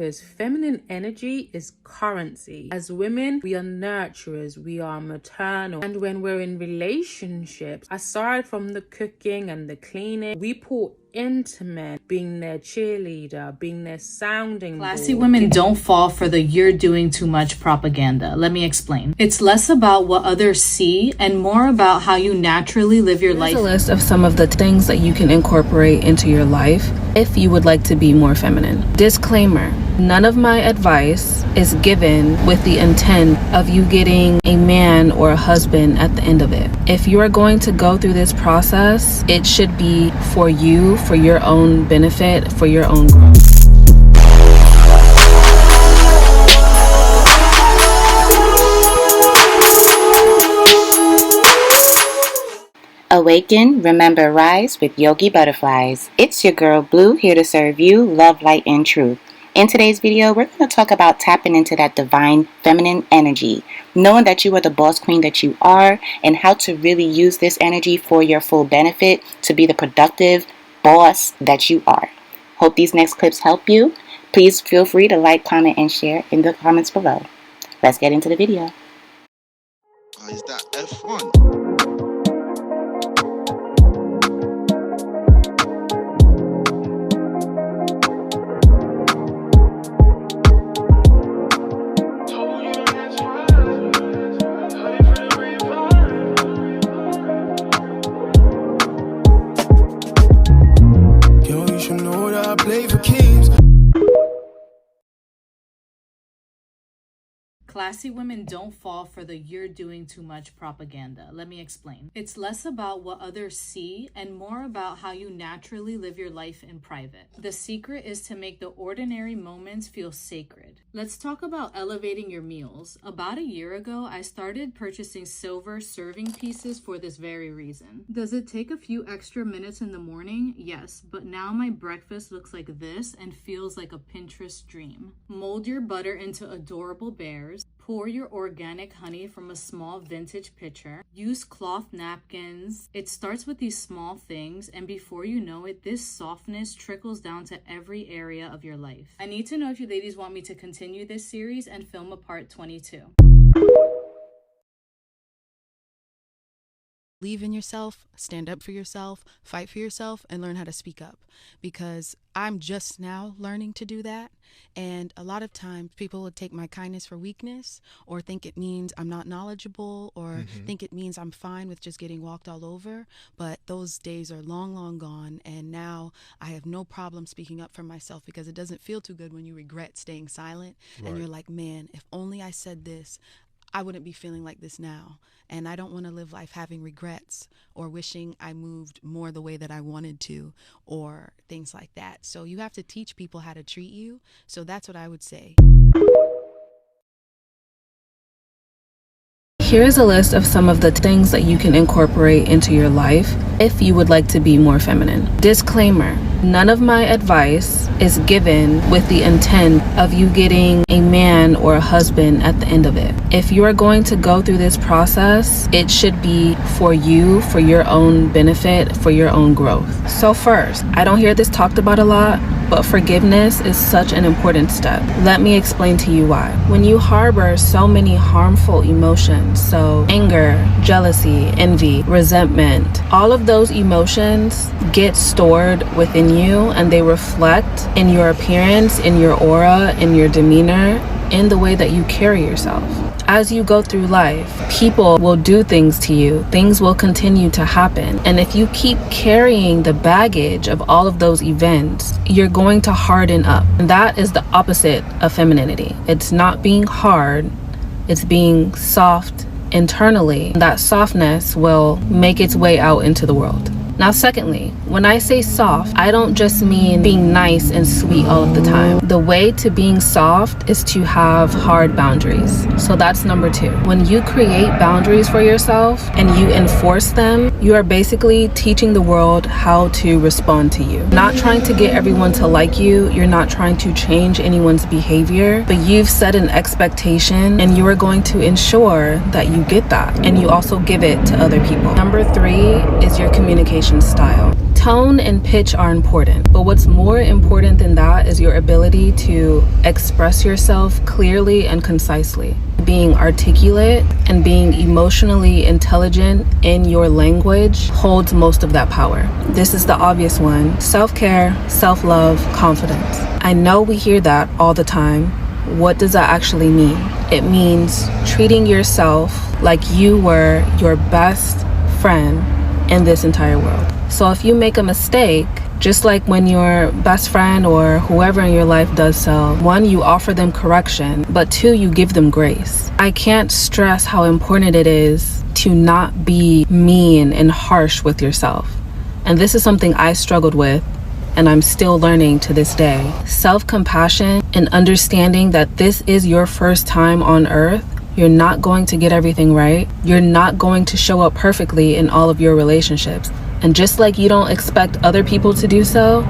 Because feminine energy is currency. As women, we are nurturers, we are maternal. And when we're in relationships, aside from the cooking and the cleaning, we pour into men, being their cheerleader, being their sounding board. Classy women don't fall for the "you're doing too much" propaganda. Let me explain. It's less about what others see and more about how you naturally live your life. Here's a list of some of the things that you can incorporate into your life if you would like to be more feminine. Disclaimer: none of my advice is given with the intent of you getting a man or a husband at the end of it. If you are going to go through this process, it should be for you, for your own benefit, for your own growth. Awaken, remember, rise with Yogi Butterflies. It's your girl Blue, here to serve you love, light, and truth. In today's video, we're going to talk about tapping into that divine feminine energy, knowing that you are the boss queen that you are, and how to really use this energy for your full benefit to be the productive boss that you are. Hope these next clips help you. Please feel free to like, comment, and share in the comments below. Let's get into the video. Is that F1? Classy women don't fall for the "you're doing too much" propaganda. Let me explain. It's less about what others see and more about how you naturally live your life in private. The secret is to make the ordinary moments feel sacred. Let's talk about elevating your meals. About a year ago, I started purchasing silver serving pieces for this very reason. Does it take a few extra minutes in the morning? Yes, but now my breakfast looks like this and feels like a Pinterest dream. Mold your butter into adorable bears. Pour your organic honey from a small vintage pitcher. Use cloth napkins. It starts with these small things, and before you know it, this softness trickles down to every area of your life. I need to know if you ladies want me to continue this series and film a part 22. Believe in yourself, stand up for yourself, fight for yourself, and learn how to speak up. Because I'm just now learning to do that. And a lot of times people would take my kindness for weakness, or think it means I'm not knowledgeable, or think it means I'm fine with just getting walked all over. But those days are long, long gone. And now I have no problem speaking up for myself, because it doesn't feel too good when you regret staying silent. Right. And you're like, man, if only I said this, I wouldn't be feeling like this now. And I don't want to live life having regrets or wishing I moved more the way that I wanted to, or things like that. So you have to teach people how to treat you. So that's what I would say. Here's a list of some of the things that you can incorporate into your life if you would like to be more feminine. Disclaimer: none of my advice is given with the intent of you getting a man or a husband at the end of it. If you are going to go through this process, it should be for you, for your own benefit, for your own growth. So first, I don't hear this talked about a lot, but forgiveness is such an important step. Let me explain to you why. When you harbor so many harmful emotions, so anger, jealousy, envy, resentment, all of those emotions get stored within you, and they reflect in your appearance, in your aura, in your demeanor, in the way that you carry yourself. As you go through life, people will do things to you. Things will continue to happen. And if you keep carrying the baggage of all of those events, you're going to harden up. And that is the opposite of femininity. It's not being hard, it's being soft internally. That softness will make its way out into the world. Now, secondly, when I say soft, I don't just mean being nice and sweet all of the time. The way to being soft is to have hard boundaries. So that's number 2. When you create boundaries for yourself and you enforce them, you are basically teaching the world how to respond to you. Not trying to get everyone to like you, you're not trying to change anyone's behavior, but you've set an expectation and you are going to ensure that you get that, and you also give it to other people. Number 3 is your communication style. Tone and pitch are important, but what's more important than that is your ability to express yourself clearly and concisely. Being articulate and being emotionally intelligent in your language holds most of that power. This is the obvious one: self-care, self-love, confidence. I know we hear that all the time. What does that actually mean? It means treating yourself like you were your best friend in this entire world. So if you make a mistake, just like when your best friend or whoever in your life does so, one, you offer them correction, but two, you give them grace. I can't stress how important it is to not be mean and harsh with yourself. And this is something I struggled with, and I'm still learning to this day. Self-compassion and understanding that this is your first time on earth. You're not going to get everything right. You're not going to show up perfectly in all of your relationships. And just like you don't expect other people to do so,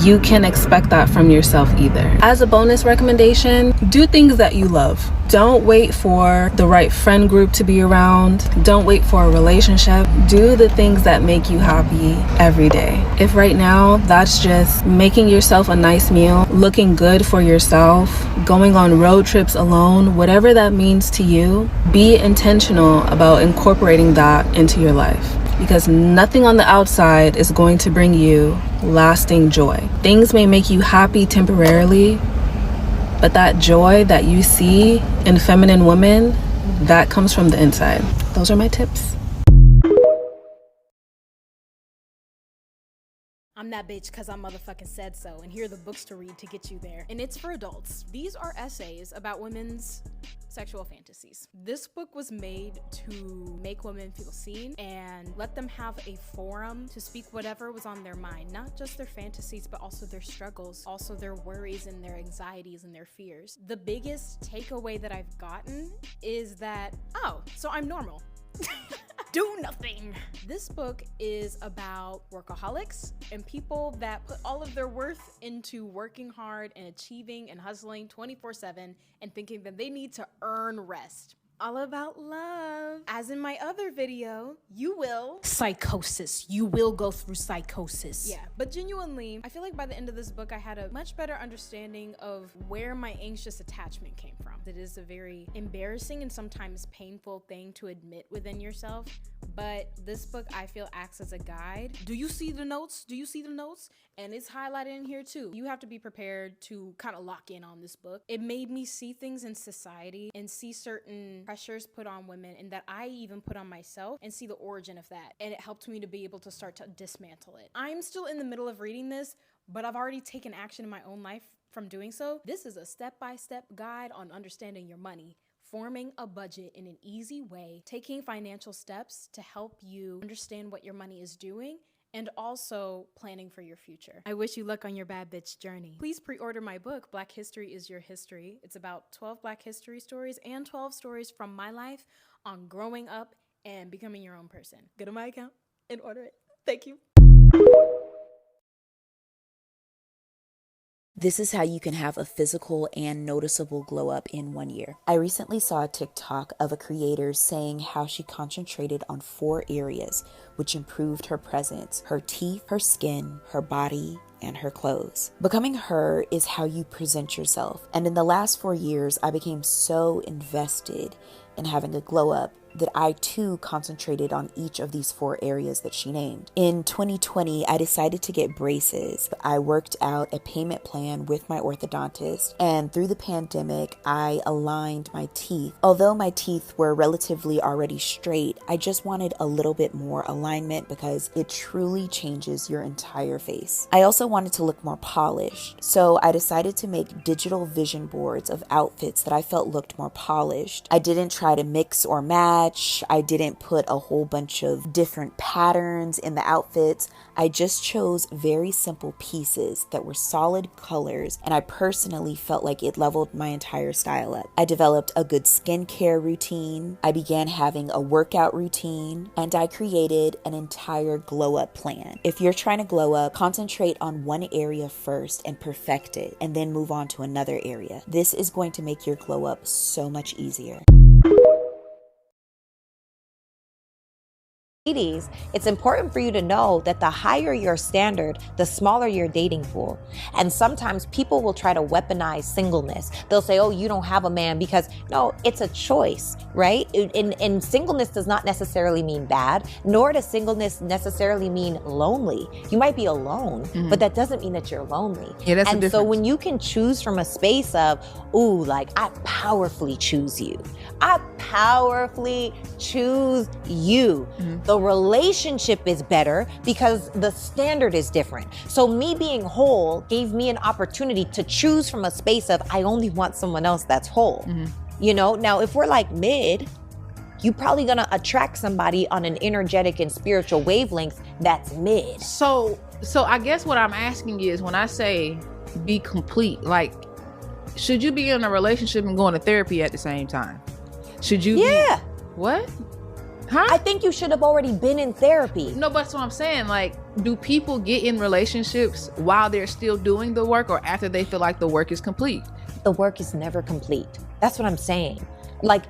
you can expect that from yourself either. As a bonus recommendation, do things that you love. Don't wait for the right friend group to be around. Don't wait for a relationship. Do the things that make you happy every day. If right now that's just making yourself a nice meal, looking good for yourself, going on road trips alone, whatever that means to you, be intentional about incorporating that into your life. Because nothing on the outside is going to bring you lasting joy. Things may make you happy temporarily, but that joy that you see in feminine women, that comes from the inside. Those are my tips. I'm that bitch because I motherfucking said so, and here are the books to read to get you there. And it's for adults. These are essays about women's sexual fantasies. This book was made to make women feel seen and let them have a forum to speak whatever was on their mind, not just their fantasies, but also their struggles, also their worries and their anxieties and their fears. The biggest takeaway that I've gotten is that, oh, so I'm normal. Do nothing. This book is about workaholics and people that put all of their worth into working hard and achieving and hustling 24/7 and thinking that they need to earn rest. All about love. As in my other video, you will. Psychosis. You will go through psychosis. Yeah, but genuinely, I feel like by the end of this book, I had a much better understanding of where my anxious attachment came from. It is a very embarrassing and sometimes painful thing to admit within yourself, but this book, I feel, acts as a guide. Do you see the notes? Do you see the notes? And it's highlighted in here too. You have to be prepared to kind of lock in on this book. It made me see things in society and see certain pressures put on women and that I even put on myself and see the origin of that. And it helped me to be able to start to dismantle it. I'm still in the middle of reading this, but I've already taken action in my own life from doing so. This is a step-by-step guide on understanding your money, forming a budget in an easy way, taking financial steps to help you understand what your money is doing, and also planning for your future. I wish you luck on your bad bitch journey. Please pre-order my book, Black History is Your History. It's about 12 Black history stories and 12 stories from my life on growing up and becoming your own person. Go to my account and order it. Thank you. This is how you can have a physical and noticeable glow up in 1 year. I recently saw a TikTok of a creator saying how she concentrated on 4 areas which improved her presence: her teeth, her skin, her body, and her clothes. Becoming her is how you present yourself. And in the last 4 years, I became so invested in having a glow up that I too concentrated on each of these 4 areas that she named. In 2020, I decided to get braces. I worked out a payment plan with my orthodontist, and through the pandemic, I aligned my teeth. Although my teeth were relatively already straight, I just wanted a little bit more alignment because it truly changes your entire face. I also wanted to look more polished, so I decided to make digital vision boards of outfits that I felt looked more polished. I didn't try to mix or match. I didn't put a whole bunch of different patterns in the outfits. I just chose very simple pieces that were solid colors, and I personally felt like it leveled my entire style up. I developed a good skincare routine. I began having a workout routine, and I created an entire glow up plan. If you're trying to glow up, concentrate on one area first and perfect it, and then move on to another area. This is going to make your glow up so much easier. Ladies, it's important for you to know that the higher your standard, the smaller your dating pool. And sometimes people will try to weaponize singleness. They'll say, oh, you don't have a man, because no, it's a choice, right? And singleness does not necessarily mean bad, nor does singleness necessarily mean lonely. You might be alone, but that doesn't mean that you're lonely. Yeah, that's and so when you can choose from a space of, ooh, like I powerfully choose you. I powerfully choose you. The relationship is better because the standard is different. So me being whole gave me an opportunity to choose from a space of, I only want someone else that's whole. You know, now if we're like mid, you're probably gonna attract somebody on an energetic and spiritual wavelength that's mid. So I guess what I'm asking is, when I say be complete, like, should you be in a relationship and going to therapy at the same time? Should you? Yeah. What? Huh? I think you should have already been in therapy. No, but that's what I'm saying. Like, do people get in relationships while they're still doing the work, or after they feel like the work is complete? The work is never complete. That's what I'm saying. Like,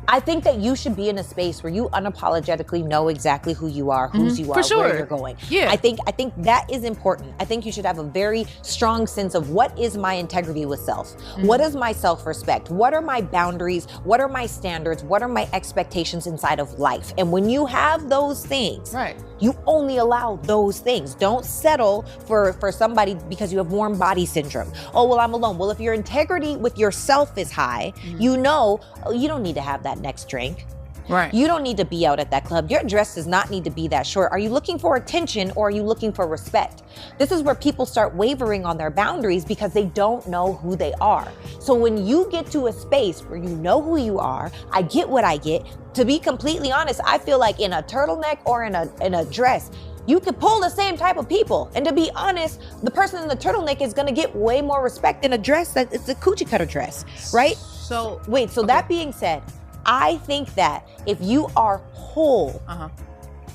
I think that you should be in a space where you unapologetically know exactly who you are, whose you are, where you're going. Yeah. I think that is important. I think you should have a very strong sense of, what is my integrity with self? What is my self-respect? What are my boundaries? What are my standards? What are my expectations inside of life? And when you have those things, right, you only allow those things. Don't settle for somebody because you have warm body syndrome. Oh, well, I'm alone. Well, if your integrity with yourself is high, you know, you don't need to have that next drink. Right. You don't need to be out at that club. Your dress does not need to be that short. Are you looking for attention, or are you looking for respect? This is where people start wavering on their boundaries because they don't know who they are. So when you get to a space where you know who you are, I get what I get. To be completely honest, I feel like in a turtleneck or in a dress, you could pull the same type of people. And to be honest, the person in the turtleneck is gonna get way more respect in a dress that it's a coochie cutter dress, right? So wait, so that being said, I think that if you are whole,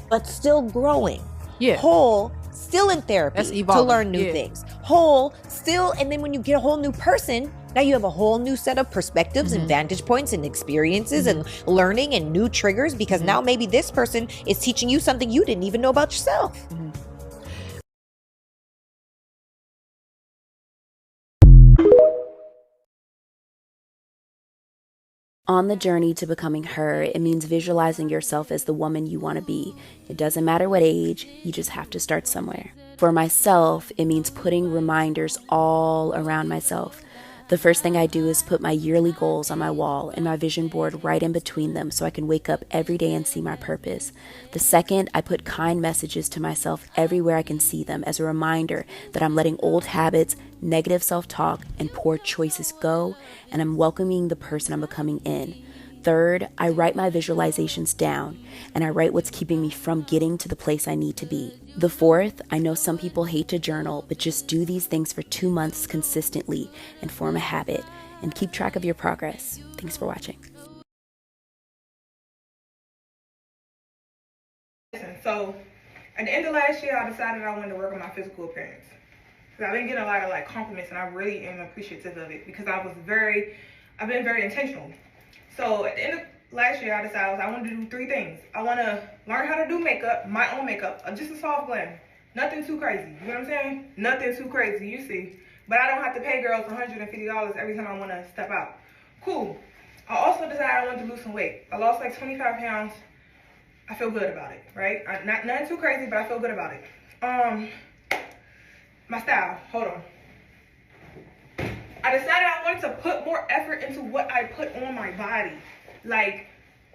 but still growing, whole, still in therapy to learn new things, whole, still, and then when you get a whole new person, now you have a whole new set of perspectives and vantage points and experiences and learning and new triggers, because now maybe this person is teaching you something you didn't even know about yourself. On the journey to becoming her, it means visualizing yourself as the woman you want to be. It doesn't matter what age, you just have to start somewhere. For myself, it means putting reminders all around myself. The first thing I do is put my yearly goals on my wall and my vision board right in between them so I can wake up every day and see my purpose. The second, I put kind messages to myself everywhere I can see them as a reminder that I'm letting old habits, negative self-talk, and poor choices go, and I'm welcoming the person I'm becoming in. Third, I write my visualizations down, and I write what's keeping me from getting to the place I need to be. The fourth, I know some people hate to journal, but just do these things for 2 months consistently and form a habit, and keep track of your progress. Thanks for watching. So, at the end of last year, I decided I wanted to work on my physical appearance. Because I've been getting a lot of compliments, and I really am appreciative of it, because I've been very intentional. So at the end of last year, I decided I want to do 3 things. I want to learn how to do makeup, my own makeup, just a soft glam. Nothing too crazy. You know what I'm saying? Nothing too crazy, you see. But I don't have to pay girls $150 every time I want to step out. Cool. I also decided I wanted to lose some weight. I lost like 25 pounds. I feel good about it, right? Nothing too crazy, but I feel good about it. My style, hold on. I decided I wanted to put more effort into what I put on my body. Like,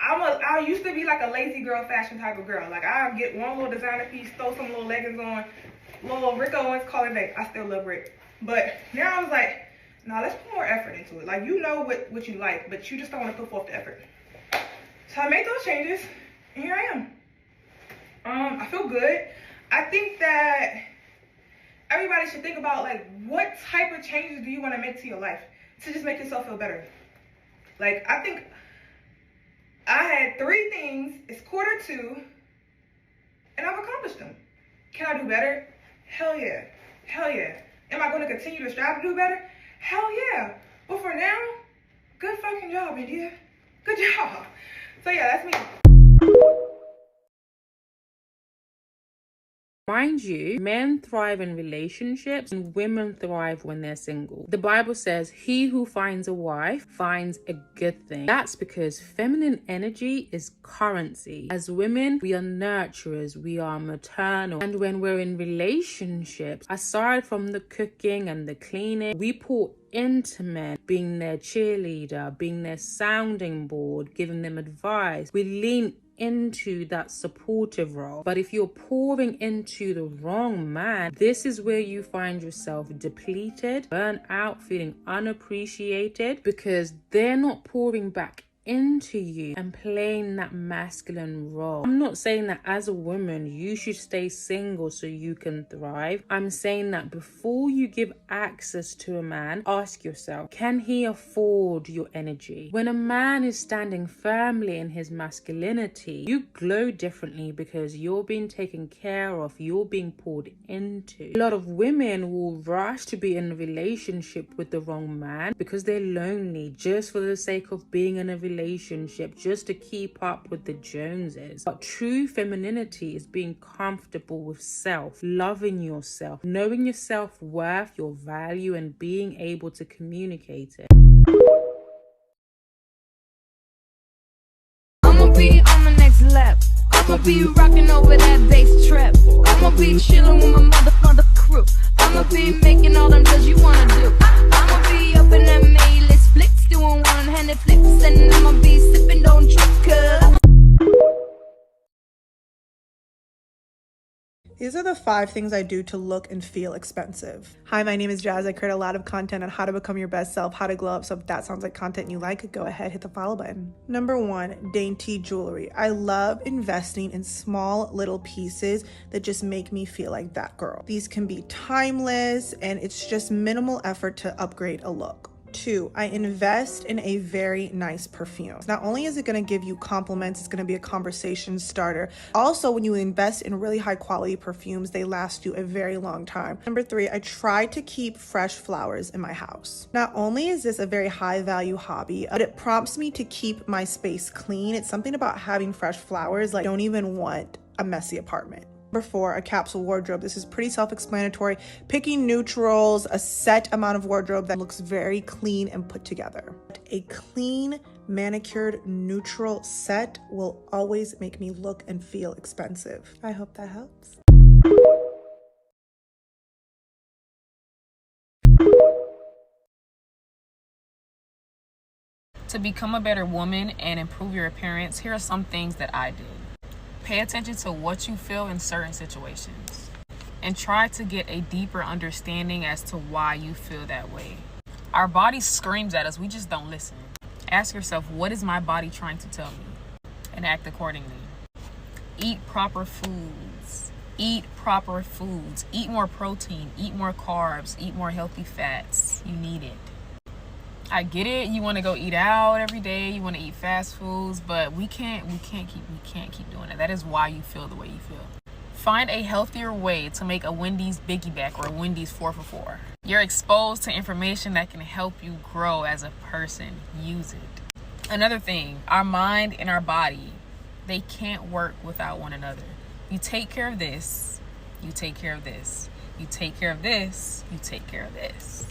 I used to be like a lazy girl fashion type of girl. Like, I'll get one little designer piece, throw some little leggings on, little Rick Owens, call it day. I still love Rick. But now I was like, nah, let's put more effort into it. Like, you know what you like, but you just don't want to put forth the effort. So I made those changes, and here I am. I feel good. I think that everybody should think about, like, what type of changes do you want to make to your life to just make yourself feel better? Like, I think I had 3 things, it's Q2, and I've accomplished them. Can I do better? Hell yeah. Hell yeah. Am I going to continue to strive to do better? Hell yeah. But for now, good fucking job, India. Good job. So yeah, that's me. Mind you, men thrive in relationships and women thrive when they're single. The Bible says, he who finds a wife finds a good thing. That's because feminine energy is currency. As women, we are nurturers, we are maternal. And when we're in relationships, aside from the cooking and the cleaning, we pour into men, being their cheerleader, being their sounding board, giving them advice. We lean into that supportive role. But if you're pouring into the wrong man, this is where you find yourself depleted, burnt out, feeling unappreciated, because they're not pouring back into you and playing that masculine role. I'm not saying that as a woman you should stay single so you can thrive. I'm saying that before you give access to a man, ask yourself, can he afford your energy? When a man is standing firmly in his masculinity, you glow differently because you're being taken care of, you're being poured into. A lot of women will rush to be in a relationship with the wrong man because they're lonely, just for the sake of being in a relationship, just to keep up with the Joneses. But true femininity is being comfortable with self, loving yourself, knowing your self-worth, your value, and being able to communicate it. I'ma be on the next lap. I'ma be rocking over that bass trap. I'ma be chilling with my mother crew. I'ma be making all them deals you wanna do. I'ma be up in that A-list flicks, doing one-handed flips, and I'ma be sipping, don't trip, cause These are the 5 things I do to look and feel expensive. Hi, my name is Jazz. I create a lot of content on how to become your best self, how to glow up. So if that sounds like content you like, go ahead, hit the follow button. Number 1, dainty jewelry. I love investing in small little pieces that just make me feel like that girl. These can be timeless and it's just minimal effort to upgrade a look. 2, I invest in a very nice perfume. Not only is it going to give you compliments, it's going to be a conversation starter. Also, when you invest in really high quality perfumes, they last you a very long time. Number 3, I try to keep fresh flowers in my house. Not only is this a very high value hobby, but it prompts me to keep my space clean. It's something about having fresh flowers, like I don't even want a messy apartment. Number 4, a capsule wardrobe. This is pretty self-explanatory. Picking neutrals, a set amount of wardrobe that looks very clean and put together. A clean, manicured, neutral set will always make me look and feel expensive. I hope that helps. To become a better woman and improve your appearance, here are some things that I did. Pay attention to what you feel in certain situations and try to get a deeper understanding as to why you feel that way. Our body screams at us, we just don't listen. Ask yourself, what is my body trying to tell me? And act accordingly. Eat proper foods. Eat proper foods. Eat more protein. Eat more carbs. Eat more healthy fats. You need it. I get it. You want to go eat out every day. You want to eat fast foods, but we can't keep doing it. That is why you feel the way you feel. Find a healthier way to make a Wendy's Biggie Back or a Wendy's 4 for $4. You're exposed to information that can help you grow as a person. Use it. Another thing, our mind and our body, they can't work without one another. You take care of this, you take care of this. You take care of this, you take care of this.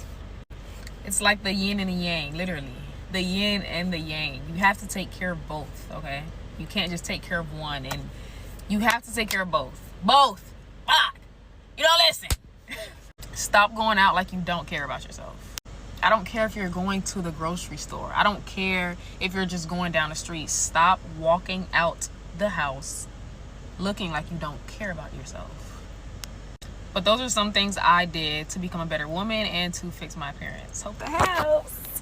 It's like the yin and the yang, literally. The yin and the yang. You have to take care of both, okay? You can't just take care of one, and you have to take care of both. Both! Fuck! You don't listen! Stop going out like you don't care about yourself. I don't care if you're going to the grocery store. I don't care if you're just going down the street. Stop walking out the house looking like you don't care about yourself. But those are some things I did to become a better woman and to fix my appearance. Hope that helps.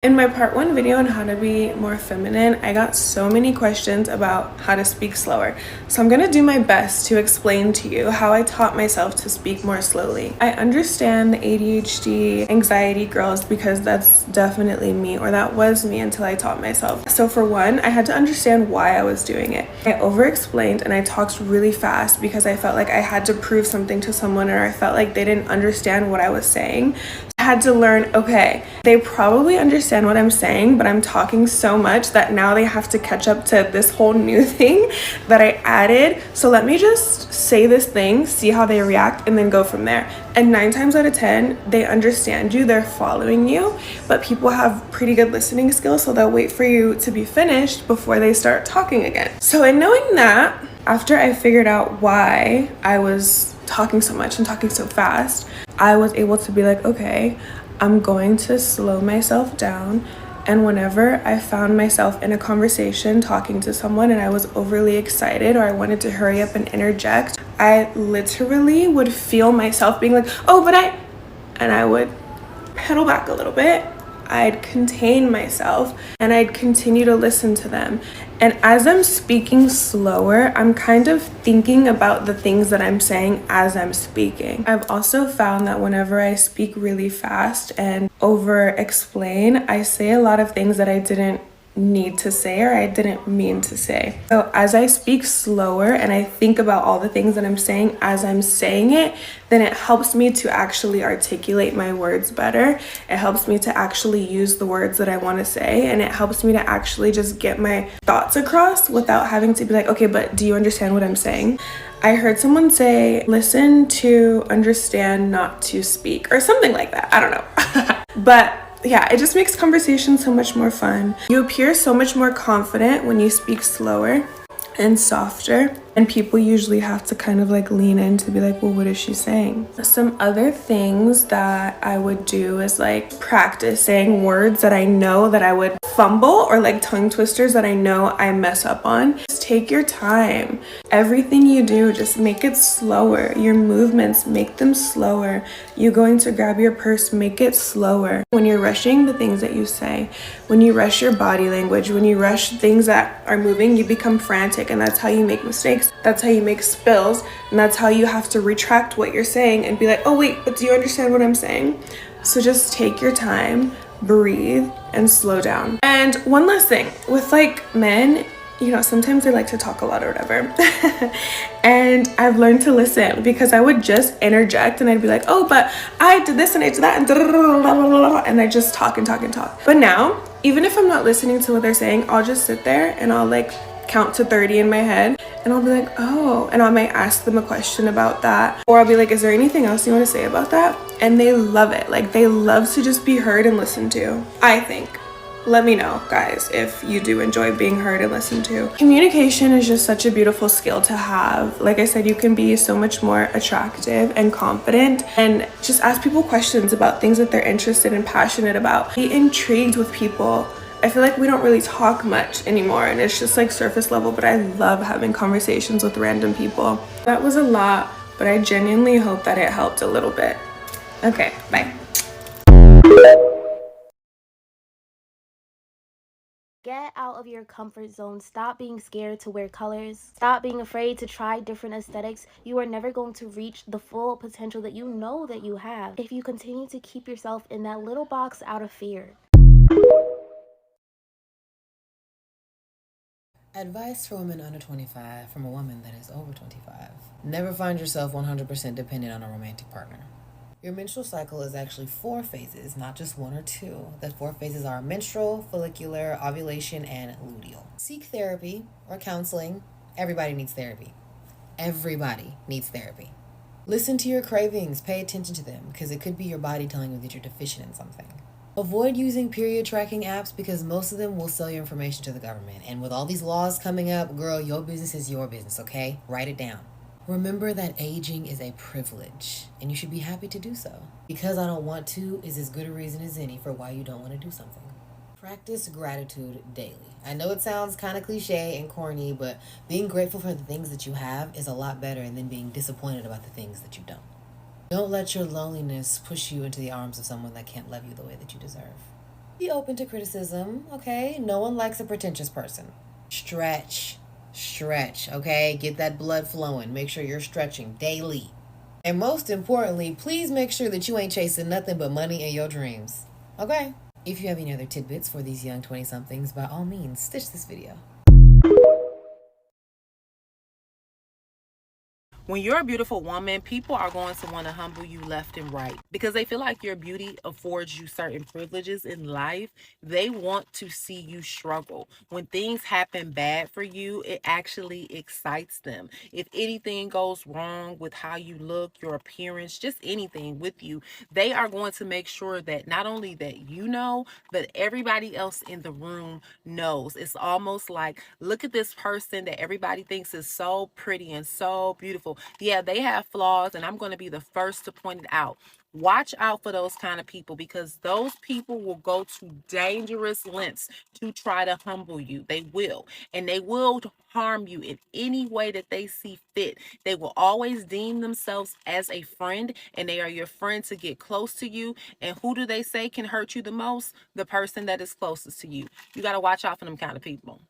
In my part 1 video on how to be more feminine, I got so many questions about how to speak slower. So I'm gonna do my best to explain to you how I taught myself to speak more slowly. I understand the ADHD, anxiety girls because that's definitely me, or that was me until I taught myself. So for one, I had to understand why I was doing it. I over-explained and I talked really fast because I felt like I had to prove something to someone, or I felt like they didn't understand what I was saying. I I had to learn, okay, they probably understand what I'm saying, but I'm talking so much that now they have to catch up to this whole new thing that I added. So let me just say this thing, see how they react, and then go from there. And 9 times out of 10, they understand you, they're following you, but people have pretty good listening skills, so they'll wait for you to be finished before they start talking again. So in knowing that, after I figured out why I was talking so much and talking so fast, I was able to be like, okay, I'm going to slow myself down. And whenever I found myself in a conversation talking to someone and I was overly excited or I wanted to hurry up and interject, I literally would feel myself being like, oh, and I would pedal back a little bit. I'd contain myself and I'd continue to listen to them. And as I'm speaking slower, I'm kind of thinking about the things that I'm saying as I'm speaking. I've also found that whenever I speak really fast and over explain, I say a lot of things that I didn't need to say or I didn't mean to say. So as I speak slower and I think about all the things that I'm saying as I'm saying it, then it helps me to actually articulate my words better. It helps me to actually use the words that I want to say, and it helps me to actually just get my thoughts across without having to be like, okay, but do you understand what I'm saying? I heard someone say, listen to understand, not to speak, or something like that. I don't know. But yeah, it just makes conversation so much more fun. You appear so much more confident when you speak slower and softer, and people usually have to kind of like lean in to be like, well, what is she saying? Some other things that I would do is like practice saying words that I know that I would fumble, or like tongue twisters that I know I mess up on. Just take your time. Everything you do, just make it slower. Your movements, make them slower. You going to grab your purse, make it slower. When you're rushing the things that you say, when you rush your body language, when you rush things that are moving, you become frantic, and that's how you make mistakes. That's how you make spills, and that's how you have to retract what you're saying and be like, oh wait, but do you understand what I'm saying? So just take your time, breathe, and slow down. And one last thing, with like men, you know, sometimes they like to talk a lot or whatever. And I've learned to listen, because I would just interject and I'd be like, oh, but I did this and I did that, and I just talk and talk and talk. But now, even if I'm not listening to what they're saying, I'll just sit there and I'll like count to 30 in my head, and I'll be like, oh, and I might ask them a question about that, or I'll be like, is there anything else you want to say about that? And they love it. Like, they love to just be heard and listened to, I think. Let me know, guys, if you do enjoy being heard and listened to. Communication is just such a beautiful skill to have. Like I said, you can be so much more attractive and confident, and just ask people questions about things that they're interested and passionate about. Be intrigued with people. I feel like we don't really talk much anymore, and it's just like surface level, but I love having conversations with random people. That was a lot, but I genuinely hope that it helped a little bit. Okay, bye. Get out of your comfort zone. Stop being scared to wear colors. Stop being afraid to try different aesthetics. You are never going to reach the full potential that you know that you have if you continue to keep yourself in that little box out of fear. Advice for women under 25 from a woman that is over 25. Never find yourself 100% dependent on a romantic partner. Your menstrual cycle is actually 4 phases, not just 1 or 2. The 4 phases are menstrual, follicular, ovulation, and luteal. Seek therapy or counseling. Everybody needs therapy. Everybody needs therapy. Listen to your cravings. Pay attention to them, because it could be your body telling you that you're deficient in something. Avoid using period tracking apps, because most of them will sell your information to the government. And with all these laws coming up, girl, your business is your business, okay? Write it down. Remember that aging is a privilege, and you should be happy to do so. Because I don't want to is as good a reason as any for why you don't want to do something. Practice gratitude daily. I know it sounds kind of cliche and corny, but being grateful for the things that you have is a lot better than being disappointed about the things that you don't. Don't let your loneliness push you into the arms of someone that can't love you the way that you deserve. Be open to criticism, okay? No one likes a pretentious person. Stretch, okay? Get that blood flowing. Make sure you're stretching daily. And most importantly, please make sure that you ain't chasing nothing but money and your dreams, okay? If you have any other tidbits for these young 20-somethings, by all means, stitch this video. When you're a beautiful woman, people are going to want to humble you left and right because they feel like your beauty affords you certain privileges in life. They want to see you struggle. When things happen bad for you, it actually excites them. If anything goes wrong with how you look, your appearance, just anything with you, they are going to make sure that not only that you know, but everybody else in the room knows. It's almost like, look at this person that everybody thinks is so pretty and so beautiful. Yeah, they have flaws, and I'm going to be the first to point it out. Watch out for those kind of people because those people will go to dangerous lengths to try to humble you. They will. And they will harm you in any way that they see fit. They will always deem themselves as a friend, and they are your friend to get close to you. And who do they say can hurt you the most? The person that is closest to you. You got to watch out for them kind of people.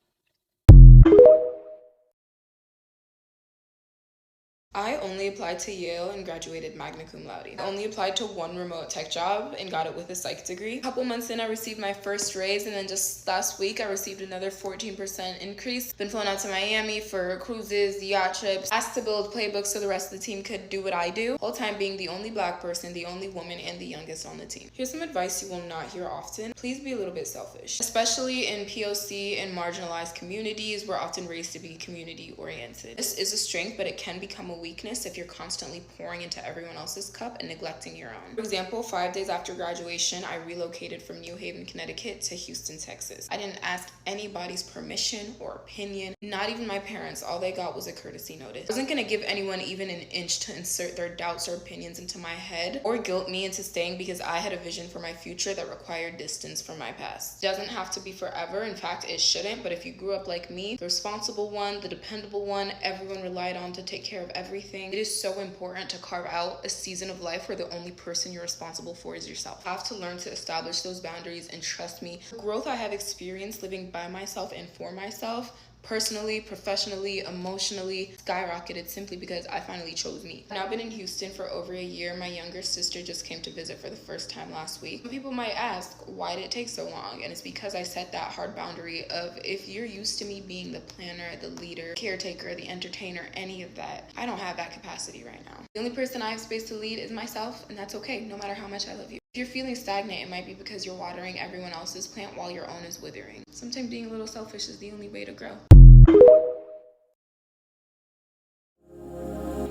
I only applied to Yale and graduated magna cum laude. I only applied to one remote tech job and got it with a psych degree. A couple months in, I received my first raise, and then just last week, I received another 14% increase. Been flown out to Miami for cruises, yacht trips, asked to build playbooks so the rest of the team could do what I do, whole time being the only Black person, the only woman, and the youngest on the team. Here's some advice you will not hear often. Please be a little bit selfish. Especially in POC and marginalized communities, we're often raised to be community oriented. This is a strength, but it can become a weakness if you're constantly pouring into everyone else's cup and neglecting your own. For example, 5 days after graduation, I relocated from New Haven, Connecticut to Houston, Texas. I didn't ask anybody's permission or opinion, not even my parents. All they got was a courtesy notice. I wasn't gonna give anyone even an inch to insert their doubts or opinions into my head or guilt me into staying because I had a vision for my future that required distance from my past. It doesn't have to be forever. In fact, it shouldn't, but if you grew up like me, the responsible one, the dependable one, everyone relied on to take care of everything, it is so important to carve out a season of life where the only person you're responsible for is yourself. I have to learn to establish those boundaries, and trust me, the growth I have experienced living by myself and for myself, personally, professionally, emotionally, skyrocketed simply because I finally chose me. I've now been in Houston for over a year. My younger sister just came to visit for the first time last week. Some people might ask, why did it take so long? And it's because I set that hard boundary of, if you're used to me being the planner, the leader, caretaker, the entertainer, any of that, I don't have that capacity right now. The only person I have space to lead is myself, and that's okay, no matter how much I love you. If you're feeling stagnant, it might be because you're watering everyone else's plant while your own is withering. Sometimes being a little selfish is the only way to grow.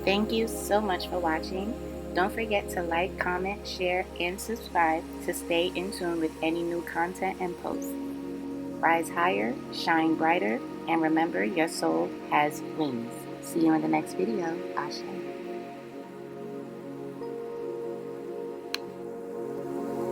Thank you so much for watching. Don't forget to like, comment, share, and subscribe to stay in tune with any new content and posts. Rise higher, shine brighter, and remember your soul has wings. See you in the next video. Ashe.